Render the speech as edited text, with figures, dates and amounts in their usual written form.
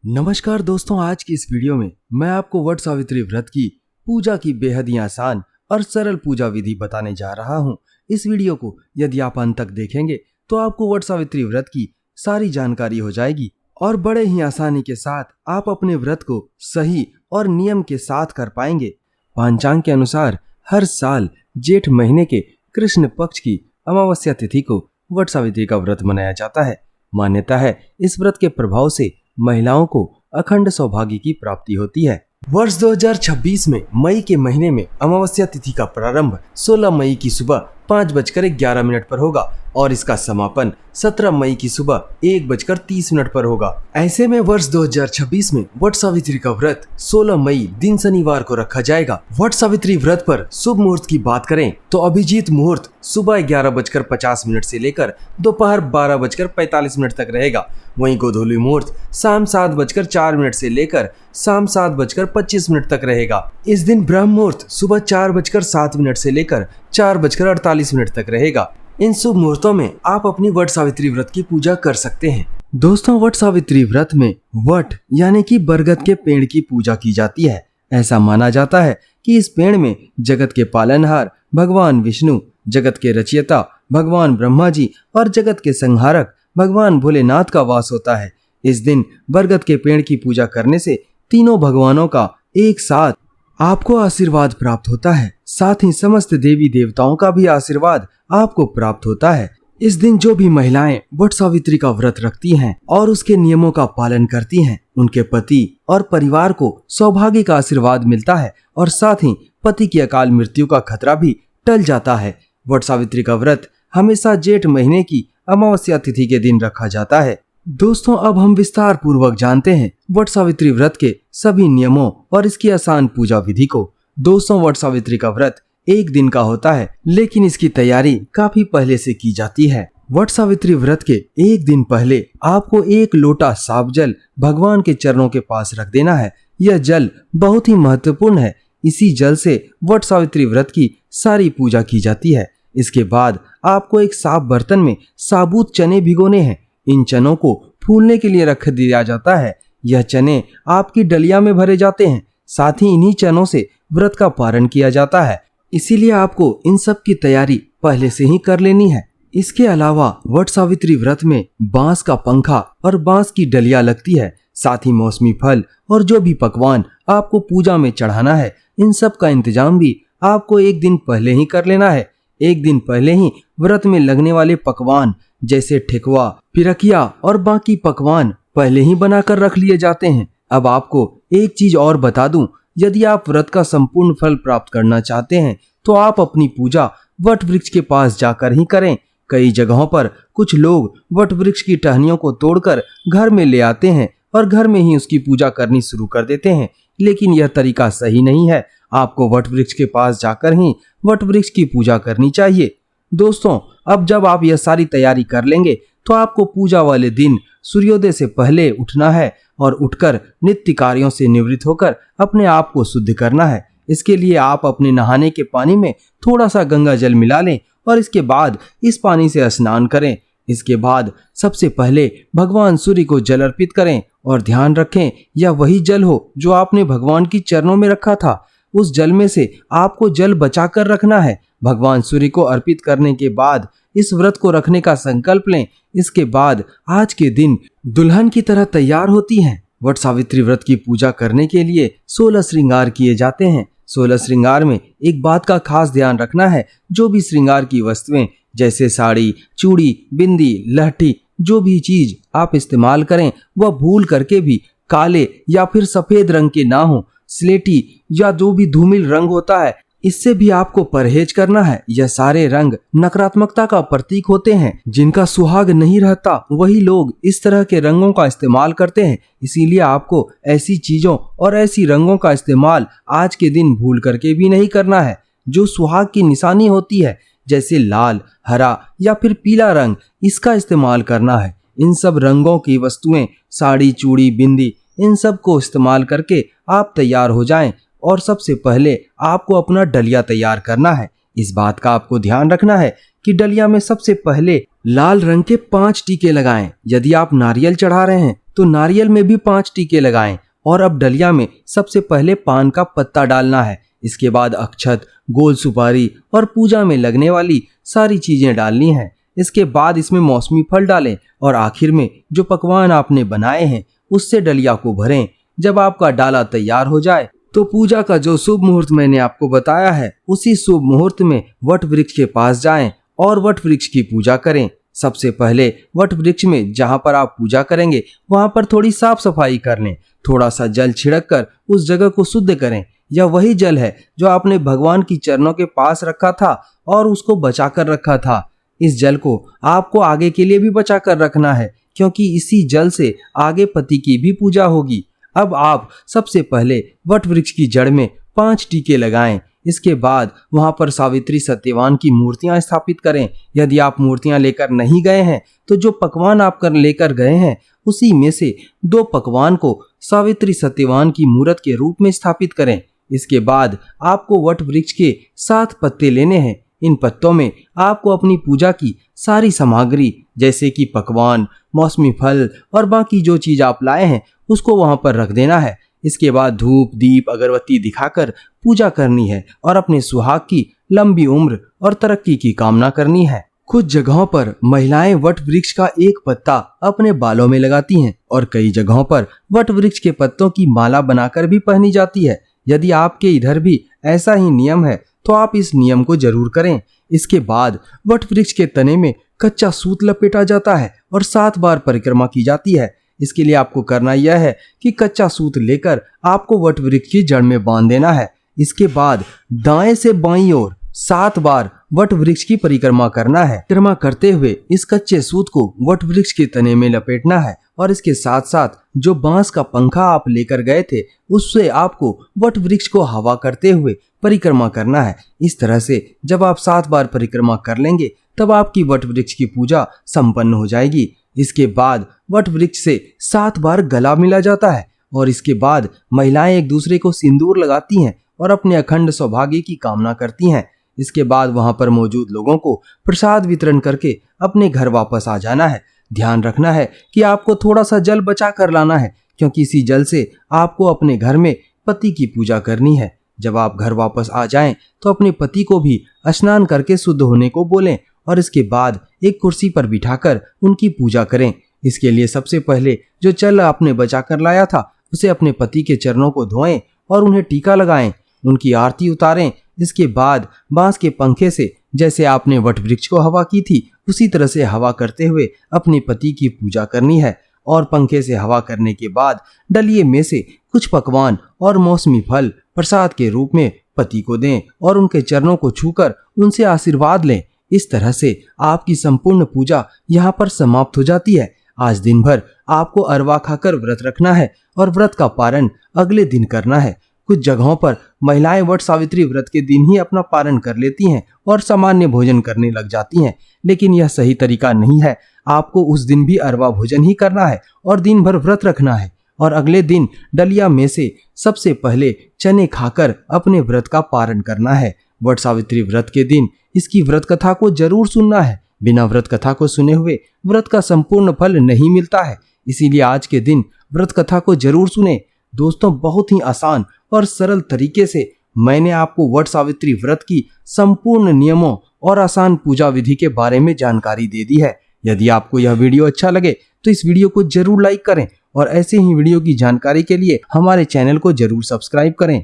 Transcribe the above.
नमस्कार दोस्तों, आज की इस वीडियो में मैं आपको वट सावित्री व्रत की पूजा की बेहद ही आसान और सरल पूजा विधि बताने जा रहा हूं। इस वीडियो को यदि आप अंत तक देखेंगे तो आपको वट सावित्री व्रत की सारी जानकारी हो जाएगी और बड़े ही आसानी के साथ आप अपने व्रत को सही और नियम के साथ कर पाएंगे। पंचांग के अनुसार हर साल जेठ महीने के कृष्ण पक्ष की अमावस्या तिथि को वट सावित्री का व्रत मनाया जाता है। मान्यता है इस व्रत के प्रभाव से महिलाओं को अखंड सौभाग्य की प्राप्ति होती है। वर्ष 2026 में मई के महीने में अमावस्या तिथि का प्रारंभ 16 मई की सुबह 5:11 पर होगा और इसका समापन 17 मई की सुबह 1:30 पर होगा। ऐसे में वर्ष 2026 में वट सावित्री का व्रत 16 मई दिन शनिवार को रखा जाएगा। वट सावित्री व्रत पर शुभ मुहूर्त की बात करें तो अभिजीत मुहूर्त सुबह 11:50 से लेकर दोपहर 12:45 तक रहेगा। वहीं गोधूली मुहूर्त शाम 7:04 से लेकर शाम 7:25 तक रहेगा। इस दिन ब्रह्म मुहूर्त सुबह 4:07 से लेकर 4:48 तक रहेगा। इन शुभ मुहूर्तों में आप अपनी वट सावित्री व्रत की पूजा कर सकते हैं। दोस्तों, वट सावित्री व्रत में वट यानी कि बरगद के पेड़ की पूजा की जाती है। ऐसा माना जाता है कि इस पेड़ में जगत के पालनहार भगवान विष्णु, जगत के रचयिता भगवान ब्रह्मा जी और जगत के संहारक भगवान भोलेनाथ का वास होता है। इस दिन बरगद के पेड़ की पूजा करने से तीनों भगवानों का एक साथ आपको आशीर्वाद प्राप्त होता है। साथ ही समस्त देवी देवताओं का भी आशीर्वाद आपको प्राप्त होता है। इस दिन जो भी महिलाएं वट सावित्री का व्रत रखती हैं और उसके नियमों का पालन करती हैं, उनके पति और परिवार को सौभाग्य का आशीर्वाद मिलता है और साथ ही पति की अकाल मृत्यु का खतरा भी टल जाता है। वट सावित्री का व्रत हमेशा जेठ महीने की अमावस्या तिथि के दिन रखा जाता है। दोस्तों, अब हम विस्तार पूर्वक जानते हैं वट सावित्री व्रत के सभी नियमों और इसकी आसान पूजा विधि को। दोस्तों, वट सावित्री का व्रत एक दिन का होता है, लेकिन इसकी तैयारी काफी पहले से की जाती है। वट सावित्री व्रत के एक दिन पहले आपको 1 लोटा साफ जल भगवान के चरणों के पास रख देना है। यह जल बहुत ही महत्वपूर्ण है। इसी जल से वट सावित्री व्रत की सारी पूजा की जाती है। इसके बाद आपको एक साफ बर्तन में साबुत चने भिगोने हैं। इन चनों को फूलने के लिए रख दिया जाता है। यह चने आपकी डलिया में भरे जाते हैं। साथ ही इन्हीं चनों से व्रत का पारण किया जाता है, इसीलिए आपको इन सब की तैयारी पहले से ही कर लेनी है। इसके अलावा वट सावित्री व्रत में बांस का पंखा और बांस की डलिया लगती है। साथ ही मौसमी फल और जो भी पकवान आपको पूजा में चढ़ाना है, इन सब का इंतजाम भी आपको एक दिन पहले ही कर लेना है। एक दिन पहले ही व्रत में लगने वाले पकवान जैसे ठेकुआ, पिरकिया और बाकी पकवान पहले ही बनाकर रख लिए जाते हैं। अब आपको एक चीज और बता दूं, यदि आप व्रत का संपूर्ण फल प्राप्त करना चाहते हैं तो आप अपनी पूजा वट वृक्ष के पास जाकर ही करें। कई जगहों पर कुछ लोग वट वृक्ष की टहनियों को तोड़कर घर में ले आते हैं और घर में ही उसकी पूजा करनी शुरू कर देते हैं, लेकिन यह तरीका सही नहीं है। आपको वट वृक्ष के पास जाकर ही वट वृक्ष की पूजा करनी चाहिए। दोस्तों, अब जब आप यह सारी तैयारी कर लेंगे तो आपको पूजा वाले दिन सूर्योदय से पहले उठना है और उठकर नित्य कार्यों से निवृत्त होकर अपने आप को शुद्ध करना है। इसके लिए आप अपने नहाने के पानी में थोड़ा सा गंगा जल मिला लें और इसके बाद इस पानी से स्नान करें। इसके बाद सबसे पहले भगवान सूर्य को जल अर्पित करें और ध्यान रखें यह वही जल हो जो आपने भगवान की चरणों में रखा था। उस जल में से आपको जल बचाकर रखना है। भगवान सूर्य को अर्पित करने के बाद इस व्रत को रखने का संकल्प लें। इसके बाद आज के दिन दुल्हन की तरह तैयार होती हैं। वट सावित्री व्रत की पूजा करने के लिए 16 श्रृंगार किए जाते हैं। 16 श्रृंगार में एक बात का खास ध्यान रखना है, जो भी श्रृंगार की वस्तुएं जैसे साड़ी, चूड़ी, बिंदी, लहठी, जो भी चीज आप इस्तेमाल करें वह भूल करके भी काले या फिर सफेद रंग के ना हो। स्लेटी या जो भी धूमिल रंग होता है, इससे भी आपको परहेज करना है। यह सारे रंग नकारात्मकता का प्रतीक होते हैं। जिनका सुहाग नहीं रहता वही लोग इस तरह के रंगों का इस्तेमाल करते हैं। इसीलिए आपको ऐसी चीजों और ऐसी रंगों का इस्तेमाल आज के दिन भूल करके भी नहीं करना है। जो सुहाग की निशानी होती है जैसे लाल, हरा या फिर पीला रंग, इसका इस्तेमाल करना है। इन सब रंगों की वस्तुएं, साड़ी, चूड़ी, बिंदी, इन सब को इस्तेमाल करके आप तैयार हो जाएं और सबसे पहले आपको अपना डलिया तैयार करना है। इस बात का आपको ध्यान रखना है कि डलिया में सबसे पहले लाल रंग के 5 टीके लगाएं। यदि आप नारियल चढ़ा रहे हैं तो नारियल में भी 5 टीके लगाएं और अब डलिया में सबसे पहले पान का पत्ता डालना है। इसके बाद अक्षत, गोल सुपारी और पूजा में लगने वाली सारी चीजें डालनी है। इसके बाद इसमें मौसमी फल डालें और आखिर में जो पकवान आपने बनाए हैं उससे डलिया को भरें। जब आपका डाला तैयार हो जाए तो पूजा का जो शुभ मुहूर्त मैंने आपको बताया है उसी शुभ मुहूर्त में वट वृक्ष के पास जाएं और वट वृक्ष की पूजा करें। सबसे पहले वट वृक्ष में जहां पर आप पूजा करेंगे वहां पर थोड़ी साफ सफाई कर लें। थोड़ा सा जल छिड़क कर उस जगह को शुद्ध करें। यह वही जल है जो आपने भगवान की चरणों के पास रखा था और उसको बचा कर रखा था। इस जल को आपको आगे के लिए भी बचा कर रखना है, क्योंकि इसी जल से आगे पति की भी पूजा होगी। अब आप सबसे पहले वट वृक्ष की जड़ में 5 टीके लगाएं। इसके बाद वहां पर सावित्री सत्यवान की मूर्तियां स्थापित करें। यदि आप मूर्तियां लेकर नहीं गए हैं तो जो पकवान आप लेकर गए हैं उसी में से 2 पकवान को सावित्री सत्यवान की मूर्त के रूप में स्थापित करें। इसके बाद आपको वट वृक्ष के 7 पत्ते लेने हैं। इन पत्तों में आपको अपनी पूजा की सारी सामग्री जैसे कि पकवान, मौसमी फल और बाकी जो चीज आप लाए हैं उसको वहां पर रख देना है। इसके बाद धूप, दीप, अगरबत्ती दिखाकर पूजा करनी है और अपने सुहाग की लंबी उम्र और तरक्की की कामना करनी है। कुछ जगहों पर महिलाएं वट वृक्ष का एक पत्ता अपने बालों में लगाती हैं और कई जगहों पर वट वृक्ष के पत्तों की माला बनाकर भी पहनी जाती है। यदि आपके इधर भी ऐसा ही नियम है तो आप इस नियम को जरूर करें। इसके बाद वट वृक्ष के तने में कच्चा सूत लपेटा जाता है और 7 बार परिक्रमा की जाती है। इसके लिए आपको करना यह है कि कच्चा सूत लेकर आपको वट वृक्ष की जड़ में बांध देना है। इसके बाद दाएं से बाईं ओर 7 बार वट वृक्ष की परिक्रमा करना है। परिक्रमा करते हुए इस कच्चे सूत को वट वृक्ष के तने में लपेटना है और इसके साथ साथ जो बांस का पंखा आप लेकर गए थे उससे आपको वट वृक्ष को हवा करते हुए परिक्रमा करना है। इस तरह से जब आप 7 बार परिक्रमा कर लेंगे तब आपकी वट वृक्ष की पूजा संपन्न हो जाएगी। इसके बाद वट वृक्ष से 7 बार गला मिला जाता है और इसके बाद महिलाएं एक दूसरे को सिंदूर लगाती हैं और अपने अखंड सौभाग्य की कामना करती हैं। इसके बाद वहां पर मौजूद लोगों को प्रसाद वितरण करके अपने घर वापस आ जाना है। ध्यान रखना है कि आपको थोड़ा सा जल बचा कर लाना है, क्योंकि इसी जल से आपको अपने घर में पति की पूजा करनी है। जब आप घर वापस आ जाएं तो अपने पति को भी स्नान करके शुद्ध होने को बोलें और इसके बाद एक कुर्सी पर बिठाकर उनकी पूजा करें। इसके लिए सबसे पहले जो जल आपने बचा कर लाया था उसे अपने पति के चरणों को धोएं और उन्हें टीका लगाएं, उनकी आरती उतारें। इसके बाद बांस के पंखे से जैसे आपने वट वृक्ष को हवा की थी उसी तरह से हवा करते हुए अपने पति की पूजा करनी है और पंखे से हवा करने के बाद डलिये में से कुछ पकवान और मौसमी फल प्रसाद के रूप में पति को दें और उनके चरणों को छूकर उनसे आशीर्वाद लें। इस तरह से आपकी संपूर्ण पूजा यहाँ पर समाप्त हो जाती है। आज दिन भर आपको अरवा खाकर व्रत रखना है और व्रत का पारण अगले दिन करना है। कुछ जगहों पर महिलाएं वट सावित्री व्रत के दिन ही अपना पारण कर लेती हैं और सामान्य भोजन करने लग जाती हैं, लेकिन यह सही तरीका नहीं है। आपको उस दिन भी अरवा भोजन ही करना है और दिन भर व्रत रखना है और अगले दिन डलिया में से सबसे पहले चने खाकर अपने व्रत का पारण करना है। वट सावित्री व्रत के दिन इसकी व्रत कथा को जरूर सुनना है। बिना व्रत कथा को सुने हुए व्रत का संपूर्ण फल नहीं मिलता है, इसीलिए आज के दिन व्रत कथा को जरूर सुने। दोस्तों, बहुत ही आसान और सरल तरीके से मैंने आपको वट सावित्री व्रत की संपूर्ण नियमों और आसान पूजा विधि के बारे में जानकारी दे दी है। यदि आपको यह वीडियो अच्छा लगे तो इस वीडियो को जरूर लाइक करें और ऐसे ही वीडियो की जानकारी के लिए हमारे चैनल को जरूर सब्सक्राइब करें।